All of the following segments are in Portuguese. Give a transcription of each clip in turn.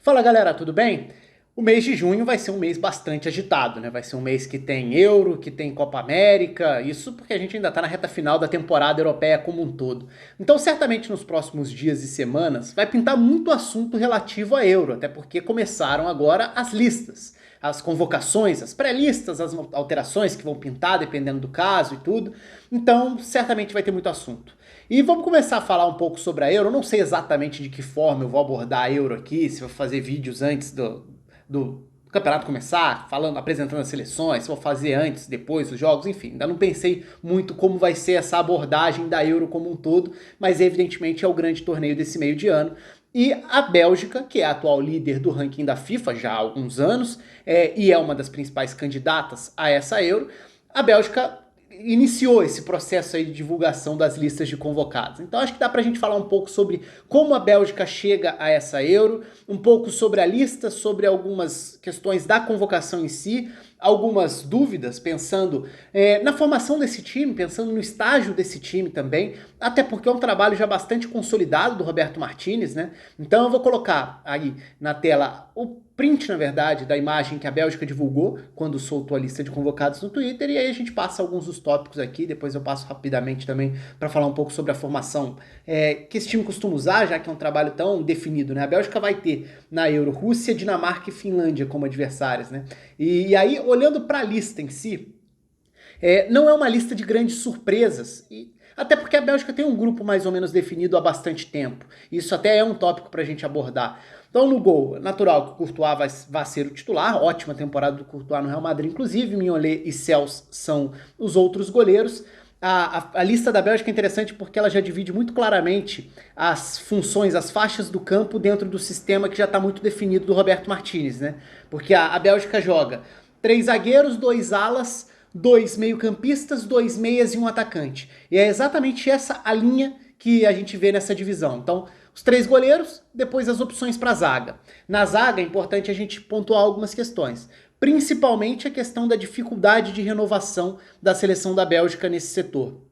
Fala galera, tudo bem? O mês de junho vai ser um mês bastante agitado, né? Vai ser um mês que tem Euro, que tem Copa América, isso porque a gente ainda tá na reta final da temporada europeia como um todo. Então, certamente nos próximos dias e semanas vai pintar muito assunto relativo a Euro, até porque começaram agora as listas, as convocações, as pré-listas, as alterações que vão pintar dependendo do caso e tudo. Então, certamente vai ter muito assunto. E vamos começar a falar um pouco sobre a Euro. Eu não sei exatamente de que forma eu vou abordar a Euro aqui, se vou fazer vídeos antes do campeonato começar, falando, apresentando as seleções, se vou fazer antes, depois dos jogos, enfim. Ainda não pensei muito como vai ser essa abordagem da Euro como um todo, mas evidentemente é o grande torneio desse meio de ano. E a Bélgica, que é a atual líder do ranking da FIFA já há alguns anos, e é uma das principais candidatas a essa Euro, a Bélgica iniciou esse processo aí de divulgação das listas de convocados. Então acho que dá pra gente falar um pouco sobre como a Bélgica chega a essa Euro, um pouco sobre a lista, sobre algumas questões da convocação em si, algumas dúvidas pensando na formação desse time, pensando no estágio desse time também, até porque é um trabalho já bastante consolidado do Roberto Martinez, né? Então eu vou colocar aí na tela o print, na verdade, da imagem que a Bélgica divulgou quando soltou a lista de convocados no Twitter, e aí a gente passa alguns dos tópicos aqui, depois eu passo rapidamente também para falar um pouco sobre a formação que esse time costuma usar, já que é um trabalho tão definido, né? A Bélgica vai ter na Euro Rússia, Dinamarca e Finlândia como adversários, né? E aí, olhando para a lista em si, não é uma lista de grandes surpresas, até porque a Bélgica tem um grupo mais ou menos definido há bastante tempo. Isso até é um tópico para a gente abordar. Então no gol, natural que o Courtois vai ser o titular, ótima temporada do Courtois no Real Madrid, inclusive Mignolet e Cels são os outros goleiros. A lista da Bélgica é interessante porque ela já divide muito claramente as funções, as faixas do campo dentro do sistema que já está muito definido do Roberto Martinez, né? Porque a Bélgica joga 3 zagueiros, 2 alas, 2 meio-campistas, 2 meias e um atacante. E é exatamente essa a linha que a gente vê nessa divisão. Então, os 3 goleiros, depois as opções para a zaga. Na zaga é importante a gente pontuar algumas questões. Principalmente a questão da dificuldade de renovação da seleção da Bélgica nesse setor.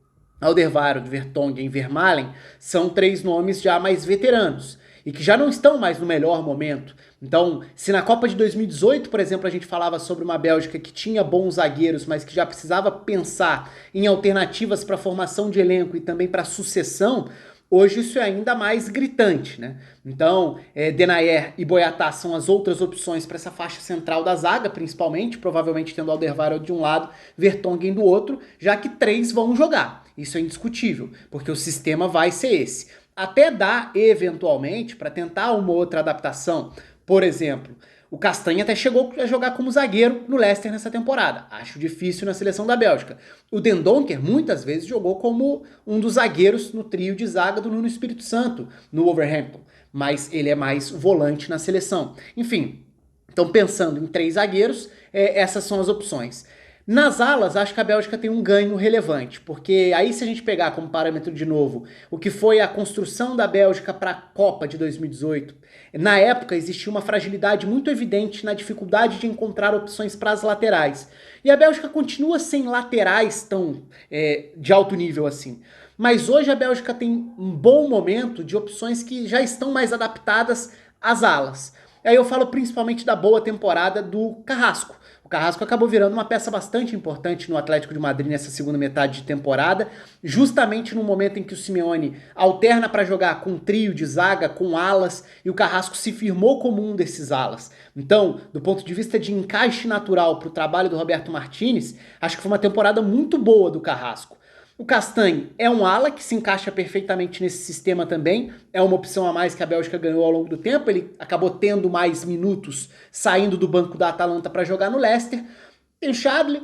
Alderweireld, Vertonghen e Vermaelen são 3 nomes já mais veteranos e que já não estão mais no melhor momento. Então, se na Copa de 2018, por exemplo, a gente falava sobre uma Bélgica que tinha bons zagueiros, mas que já precisava pensar em alternativas para a formação de elenco e também para a sucessão, hoje isso é ainda mais gritante, né? Então, Denayer e Boyata são as outras opções para essa faixa central da zaga, principalmente, provavelmente tendo Alderweireld de um lado, Vertonghen do outro, já que 3 vão jogar. Isso é indiscutível, porque o sistema vai ser esse. Até dá, eventualmente, para tentar uma outra adaptação. Por exemplo, o Castanha até chegou a jogar como zagueiro no Leicester nessa temporada. Acho difícil na seleção da Bélgica. O Dendoncker muitas vezes jogou como um dos zagueiros no trio de zaga do Nuno Espírito Santo, no Wolverhampton. Mas ele é mais volante na seleção. Enfim, então pensando em 3 zagueiros, essas são as opções. Nas alas, acho que a Bélgica tem um ganho relevante, porque aí se a gente pegar como parâmetro de novo o que foi a construção da Bélgica para a Copa de 2018, na época existia uma fragilidade muito evidente na dificuldade de encontrar opções para as laterais. E a Bélgica continua sem laterais tão de alto nível assim. Mas hoje a Bélgica tem um bom momento de opções que já estão mais adaptadas às alas. Aí eu falo principalmente da boa temporada do Carrasco. O Carrasco acabou virando uma peça bastante importante no Atlético de Madrid nessa segunda metade de temporada, justamente no momento em que o Simeone alterna para jogar com um trio de zaga, com alas, e o Carrasco se firmou como um desses alas. Então, do ponto de vista de encaixe natural para o trabalho do Roberto Martinez, acho que foi uma temporada muito boa do Carrasco. O Castanhe é um ala que se encaixa perfeitamente nesse sistema também, é uma opção a mais que a Bélgica ganhou ao longo do tempo, ele acabou tendo mais minutos saindo do banco da Atalanta para jogar no Leicester. Tem o Chadli,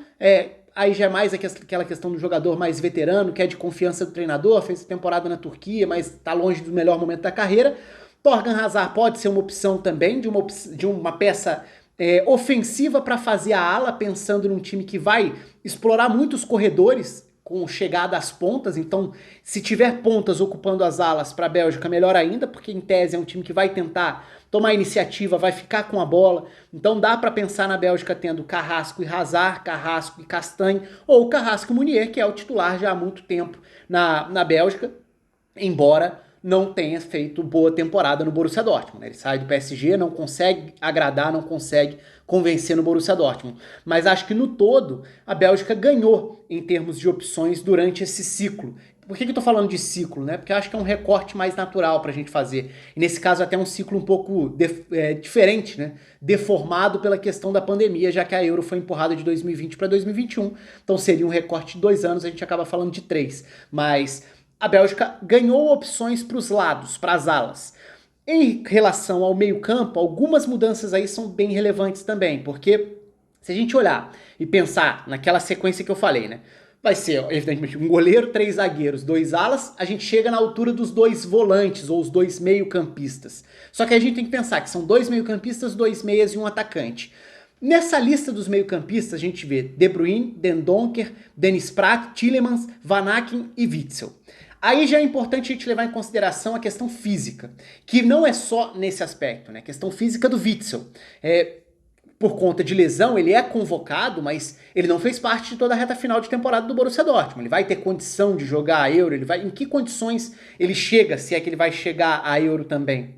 aí já é mais aquela questão do jogador mais veterano, que é de confiança do treinador, fez temporada na Turquia, mas está longe do melhor momento da carreira. Torgan Hazard pode ser uma opção também, de uma peça ofensiva para fazer a ala, pensando num time que vai explorar muitos corredores, com chegada às pontas, então se tiver pontas ocupando as alas para a Bélgica, melhor ainda, porque em tese é um time que vai tentar tomar iniciativa, vai ficar com a bola, então dá para pensar na Bélgica tendo Carrasco e Hazard, Carrasco e Castanhe, ou Carrasco e Meunier, que é o titular já há muito tempo na Bélgica, embora não tenha feito boa temporada no Borussia Dortmund, né? Ele sai do PSG, não consegue agradar, não consegue convencer no Borussia Dortmund. Mas acho que no todo a Bélgica ganhou em termos de opções durante esse ciclo. Por que eu tô falando de ciclo, né? Porque eu acho que é um recorte mais natural pra gente fazer. E nesse caso até um ciclo um pouco diferente, né? Deformado pela questão da pandemia, já que a Euro foi empurrada de 2020 para 2021. Então seria um recorte de 2 anos, a gente acaba falando de 3. Mas a Bélgica ganhou opções para os lados, para as alas. Em relação ao meio-campo, algumas mudanças aí são bem relevantes também, porque se a gente olhar e pensar naquela sequência que eu falei, né? Vai ser, evidentemente, um goleiro, 3 zagueiros, 2 alas, a gente chega na altura dos 2 volantes, ou os 2 meio-campistas. Só que a gente tem que pensar que são 2 meio-campistas, 2 meias e um atacante. Nessa lista dos meio-campistas, a gente vê De Bruyne, Den Donker, Dennis Praet, Tielemans, Van Aken e Witsel. Aí já é importante a gente levar em consideração a questão física, que não é só nesse aspecto, né? A questão física do Witsel. Por conta de lesão, ele é convocado, mas ele não fez parte de toda a reta final de temporada do Borussia Dortmund. Ele vai ter condição de jogar a Euro, em que condições ele chega, se é que ele vai chegar a Euro também.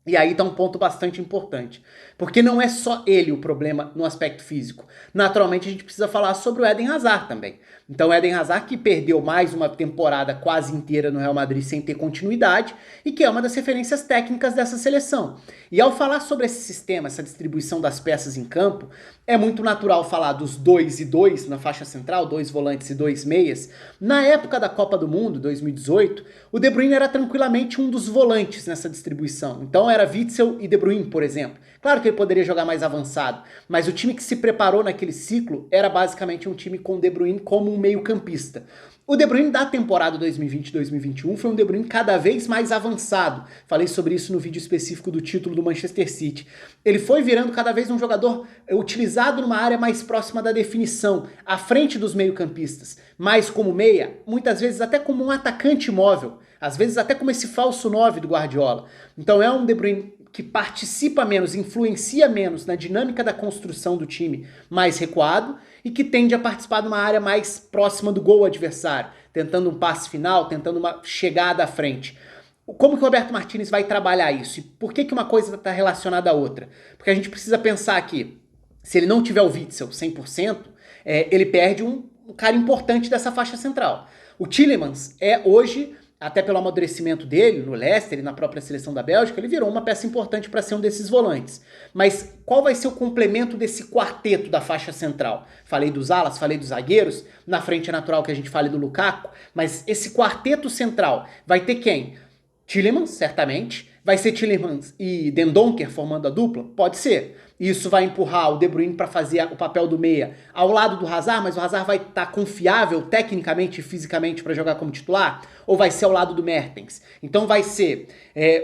E aí tá um ponto bastante importante. Porque não é só ele o problema no aspecto físico. Naturalmente a gente precisa falar sobre o Eden Hazard também. Então o Eden Hazard que perdeu mais uma temporada quase inteira no Real Madrid sem ter continuidade e que é uma das referências técnicas dessa seleção. E ao falar sobre esse sistema, essa distribuição das peças em campo, é muito natural falar dos 2 e 2 na faixa central, 2 volantes e 2 meias. Na época da Copa do Mundo, 2018, o De Bruyne era tranquilamente um dos volantes nessa distribuição. Então era Witsel e De Bruyne, por exemplo. Claro que ele poderia jogar mais avançado, mas o time que se preparou naquele ciclo era basicamente um time com De Bruyne como um meio-campista. O De Bruyne da temporada 2020-2021 foi um De Bruyne cada vez mais avançado. Falei sobre isso no vídeo específico do título do Manchester City. Ele foi virando cada vez um jogador utilizado numa área mais próxima da definição, à frente dos meio-campistas, mais como meia, muitas vezes até como um atacante móvel, às vezes até como esse falso 9 do Guardiola. Então é um De Bruyne que participa menos, influencia menos na dinâmica da construção do time mais recuado e que tende a participar de uma área mais próxima do gol adversário, tentando um passe final, tentando uma chegada à frente. Como que o Roberto Martínez vai trabalhar isso? E por que uma coisa está relacionada à outra? Porque a gente precisa pensar que se ele não tiver o Witsel 100%, ele perde um cara importante dessa faixa central. O Tielemans é hoje, até pelo amadurecimento dele no Leicester e na própria seleção da Bélgica, ele virou uma peça importante para ser um desses volantes. Mas qual vai ser o complemento desse quarteto da faixa central? Falei dos alas, falei dos zagueiros, na frente é natural que a gente fale do Lukaku, mas esse quarteto central vai ter quem? Tielemans, certamente. Vai ser Tielemans e Den Donker formando a dupla? Pode ser. Isso vai empurrar o De Bruyne para fazer o papel do meia ao lado do Hazard, mas o Hazard vai estar confiável tecnicamente e fisicamente para jogar como titular? Ou vai ser ao lado do Mertens? Então vai ser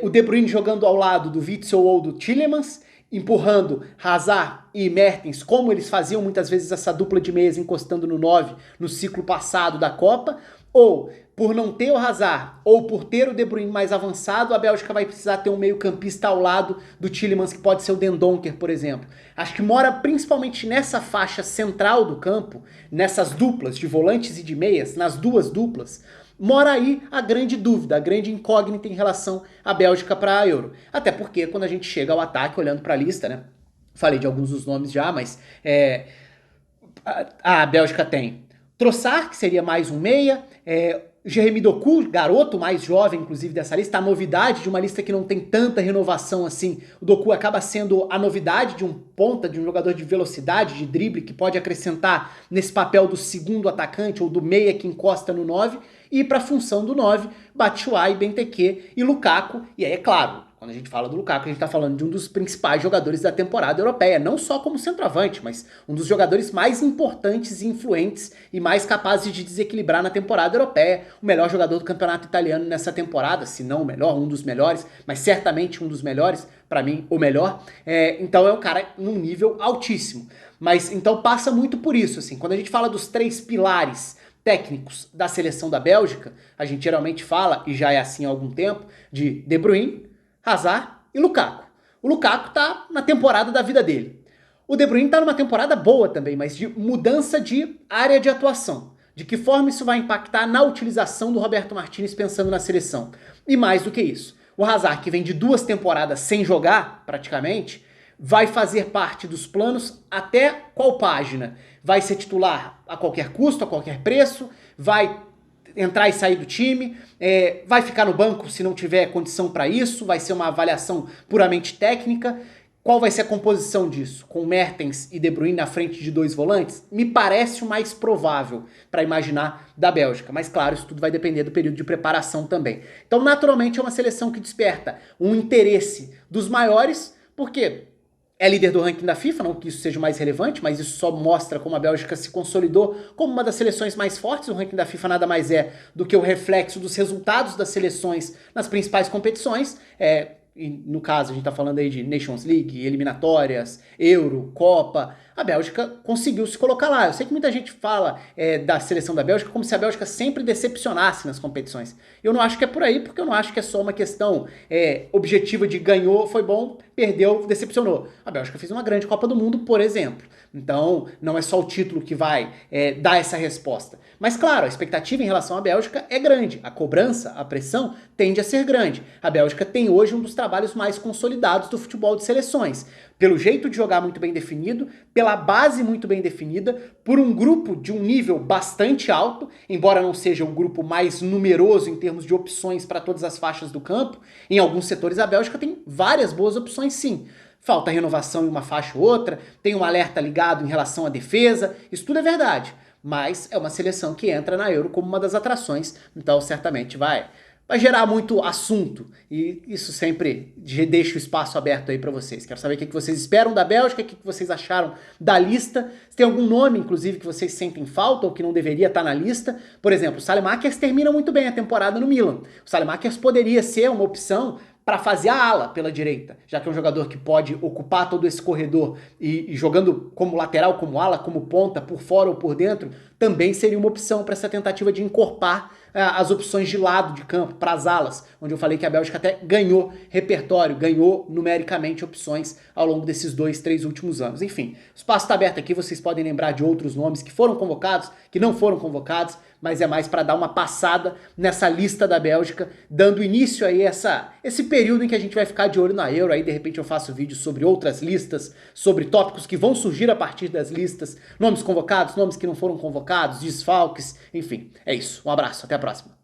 o De Bruyne jogando ao lado do Witsel ou do Tielemans, empurrando Hazard e Mertens, como eles faziam muitas vezes essa dupla de meias encostando no 9 no ciclo passado da Copa, ou por não ter o Hazard, ou por ter o De Bruyne mais avançado, a Bélgica vai precisar ter um meio-campista ao lado do Tielemans, que pode ser o Den Donker, por exemplo. Acho que mora principalmente nessa faixa central do campo, nessas duplas de volantes e de meias, nas duas duplas, mora aí a grande dúvida, a grande incógnita em relação à Bélgica para a Euro. Até porque quando a gente chega ao ataque, olhando para a lista, né? Falei de alguns dos nomes já, mas a Bélgica tem Trossard, que seria mais um meia, Jeremy Doku, garoto mais jovem, inclusive, dessa lista, a novidade de uma lista que não tem tanta renovação assim. O Doku acaba sendo a novidade de um ponta, de um jogador de velocidade, de drible, que pode acrescentar nesse papel do segundo atacante ou do meia que encosta no 9, e para a função do 9, Batshuayi, Benteke e Lukaku. E aí, é claro, quando a gente fala do Lukaku, a gente está falando de um dos principais jogadores da temporada europeia, não só como centroavante, mas um dos jogadores mais importantes e influentes e mais capazes de desequilibrar na temporada europeia, o melhor jogador do campeonato italiano nessa temporada, se não o melhor, um dos melhores, mas certamente um dos melhores, para mim, o melhor. Então é um cara num nível altíssimo. Mas então passa muito por isso, assim, quando a gente fala dos 3 pilares técnicos da seleção da Bélgica, a gente geralmente fala, e já é assim há algum tempo, de De Bruyne, Hazard e Lukaku. O Lukaku tá na temporada da vida dele. O De Bruyne tá numa temporada boa também, mas de mudança de área de atuação. De que forma isso vai impactar na utilização do Roberto Martínez pensando na seleção? E mais do que isso, o Hazard, que vem de 2 temporadas sem jogar, praticamente, vai fazer parte dos planos até qual página? Vai ser titular a qualquer custo, a qualquer preço? Vai entrar e sair do time? Vai ficar no banco se não tiver condição para isso? Vai ser uma avaliação puramente técnica? Qual vai ser a composição disso? Com Mertens e De Bruyne na frente de 2 volantes? Me parece o mais provável para imaginar da Bélgica. Mas claro, isso tudo vai depender do período de preparação também. Então, naturalmente, é uma seleção que desperta um interesse dos maiores, porque é líder do ranking da FIFA, não que isso seja mais relevante, mas isso só mostra como a Bélgica se consolidou como uma das seleções mais fortes. O ranking da FIFA nada mais é do que o reflexo dos resultados das seleções nas principais competições. E no caso, a gente tá falando aí de Nations League, eliminatórias, Euro, Copa. A Bélgica conseguiu se colocar lá. Eu sei que muita gente fala da seleção da Bélgica como se a Bélgica sempre decepcionasse nas competições. Eu não acho que é por aí, porque eu não acho que é só uma questão objetiva de ganhou, foi bom, perdeu, decepcionou. A Bélgica fez uma grande Copa do Mundo, por exemplo. Então, não é só o título que vai dar essa resposta. Mas, claro, a expectativa em relação à Bélgica é grande. A cobrança, a pressão, tende a ser grande. A Bélgica tem hoje um dos trabalhos mais consolidados do futebol de seleções. Pelo jeito de jogar muito bem definido, pela base muito bem definida, por um grupo de um nível bastante alto, embora não seja o grupo mais numeroso em termos de opções para todas as faixas do campo. Em alguns setores a Bélgica tem várias boas opções sim. Falta renovação em uma faixa ou outra, tem um alerta ligado em relação à defesa, isso tudo é verdade. Mas é uma seleção que entra na Euro como uma das atrações, então certamente vai gerar muito assunto. E isso sempre deixa o espaço aberto aí pra vocês. Quero saber o que vocês esperam da Bélgica, o que vocês acharam da lista. Se tem algum nome, inclusive, que vocês sentem falta ou que não deveria estar na lista. Por exemplo, o Saelemaekers termina muito bem a temporada no Milan. O Saelemaekers poderia ser uma opção para fazer a ala pela direita, já que é um jogador que pode ocupar todo esse corredor e jogando como lateral, como ala, como ponta, por fora ou por dentro, também seria uma opção para essa tentativa de encorpar as opções de lado de campo, para as alas, onde eu falei que a Bélgica até ganhou repertório, ganhou numericamente opções ao longo desses 2, 3 últimos anos. Enfim, o espaço está aberto aqui, vocês podem lembrar de outros nomes que foram convocados, que não foram convocados, mas é mais para dar uma passada nessa lista da Bélgica, dando início aí a esse período em que a gente vai ficar de olho na Euro. Aí de repente eu faço vídeo sobre outras listas, sobre tópicos que vão surgir a partir das listas, nomes convocados, nomes que não foram convocados, desfalques, enfim, é isso. Um abraço, até a próxima.